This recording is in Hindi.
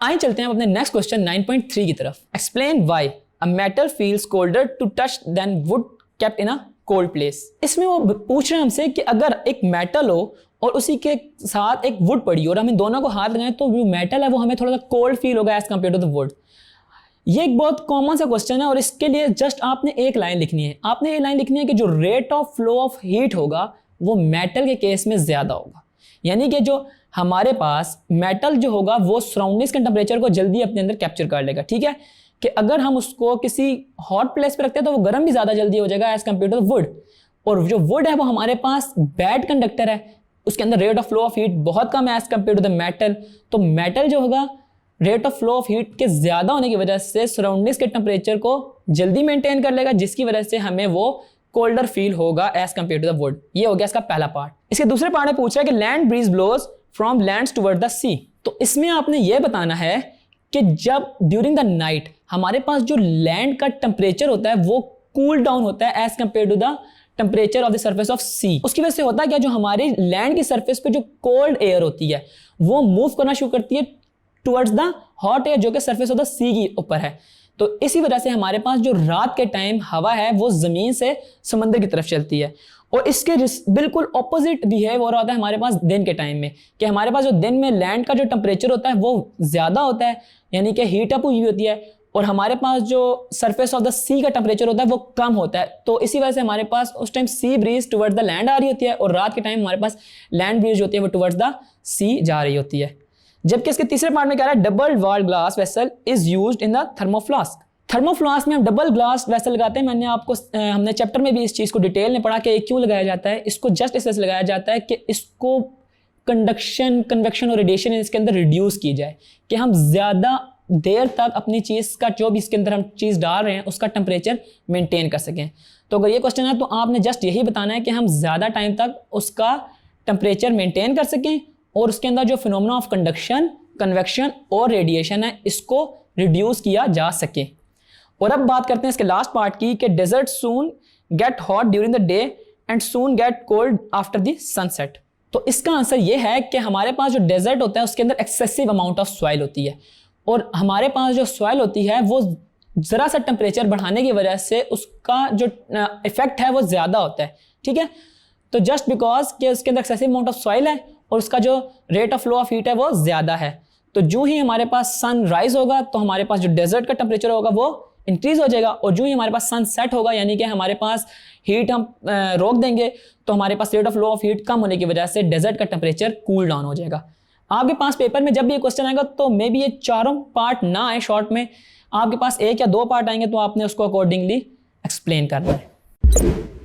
आइए चलते हैं अपने नेक्स्ट क्वेश्चन 9.3 की तरफ। Explain why a metal feels colder to touch than wood kept in a cold place. इसमें वो पूछ रहे हैं हमसे कि अगर एक मेटल हो और उसी के साथ एक वुड पड़ी हो और हम इन दोनों को हाथ लगाएं तो जो मेटल है वो हमें थोड़ा सा कोल्ड फील होगा as compare to the wood. ये एक बहुत कॉमन सा क्वेश्चन है और इसके लिए जस्ट आपने एक लाइन लिखनी है। आपने ये लाइन लिखनी है कि जो rate of flow of heat होगा वो मेटल के केस में ज्यादा होगा, यानी कि जो हमारे पास मेटल जो होगा वो सराउंडिंग्स के टेम्परेचर को जल्दी अपने अंदर कैप्चर कर लेगा। ठीक है, कि अगर हम उसको किसी हॉट प्लेस पे रखते हैं तो वो गर्म भी ज्यादा जल्दी हो जाएगा एज कम्पेयर टू वुड। और जो वुड है वो हमारे पास बैड कंडक्टर है, उसके अंदर rate of flow of heat बहुत कम है as compare to the metal. तो मेटल जो होगा rate of flow of heat के ज्यादा होने की वजह से सराउंडिंग्स के टेम्परेचर को जल्दी मेंटेन कर लेगा, जिसकी वजह से हमें वो कोल्डर फील होगा as compare to the wood. ये हो गया इसका पहला पार्ट। इसके दूसरे पार्ट में पूछ रहा है कि land breeze blows from lands toward the sea. तो इसमें आपने ये बताना है कि जब ड्यूरिंग द नाइट हमारे पास जो लैंड का टेम्परेचर होता है वो कूल डाउन होता है as compare to the temperature of the surface of sea. उसकी वजह से होता है क्या, जो हमारे लैंड की सर्फेस पे जो कोल्ड एयर होती है वो मूव करना शुरू करती है टुवर्ड्स द हॉट एयर जो कि सर्फेस ऑफ द सी के ऊपर है। तो इसी वजह से हमारे पास जो रात के टाइम हवा है वो जमीन से समंदर की तरफ चलती है। और इसके बिल्कुल ऑपोजिट बिहेव हो रहा होता है हमारे पास दिन के टाइम में, कि हमारे पास जो दिन में लैंड का जो टेम्परेचर होता है वो ज्यादा होता है, यानी कि हीट अप हुई होती है, और हमारे पास जो सरफेस ऑफ द सी का टेम्परेचर होता है वो कम होता है। तो इसी वजह से हमारे पास उस time sea breeze towards the land आ रही होती है और रात के टाइम हमारे पास लैंड ब्रीज होती है वो टुवर्ड्स द सी जा रही होती है। जबकि इसके तीसरे पार्ट में कह रहा है double wall glass vessel is used in the thermo flask. Thermo flask में हम डबल ग्लास वेसल लगाते हैं। हमने चैप्टर में भी इस चीज को डिटेल में पढ़ा कि क्यों लगाया जाता है। इसको जस्ट इसलिए लगाया जाता है कि इसको कंडक्शन, कन्वेक्शन और रेडिएशन इसके अंदर रिड्यूस की जाए, कि हम ज्यादा देर तक अपनी चीज का जो भी इसके अंदर हम चीज डाल रहे हैं उसका टेम्परेचर मेंटेन कर सकें। तो अगर ये क्वेश्चन है तो आपने जस्ट यही बताना है कि हम ज्यादा टाइम तक उसका टेम्परेचर मेंटेन कर सकें और उसके अंदर जो फिनोमेना ऑफ कंडक्शन, कन्वेक्शन और रेडिएशन है इसको रिड्यूस किया जा सके। और अब बात करते हैं इसके लास्ट पार्ट की कि desert soon get hot during the day and soon get cold after the sunset. तो इसका आंसर ये है कि हमारे पास जो डेजर्ट होता है उसके अंदर एक्सेसिव अमाउंट ऑफ सॉइल होती है और हमारे पास जो सॉइल होती है वो जरा सा टेम्परेचर बढ़ाने की वजह से उसका जो इफेक्ट है वो ज्यादा होता है। ठीक है, तो जस्ट बिकॉज कि उसके अंदर एक्सेसिव अमाउंट ऑफ सॉइल है और उसका जो rate of flow of heat है वो ज्यादा है, तो जो ही हमारे पास सन राइज होगा तो हमारे पास जो डेजर्ट का टेम्परेचर होगा वो इंक्रीज हो जाएगा, और जो ही हमारे पास सन सेट होगा यानी कि हमारे पास हीट हम रोक देंगे तो हमारे पास rate of flow of heat कम होने की वजह से डेजर्ट का टेम्परेचर कूल डाउन हो जाएगा। आपके पास पेपर में जब भी ये क्वेश्चन आएगा तो मे बी ये चारों पार्ट ना आए शॉर्ट में, आपके पास एक या दो पार्ट आएंगे तो आपने उसको अकॉर्डिंगली एक्सप्लेन करना है।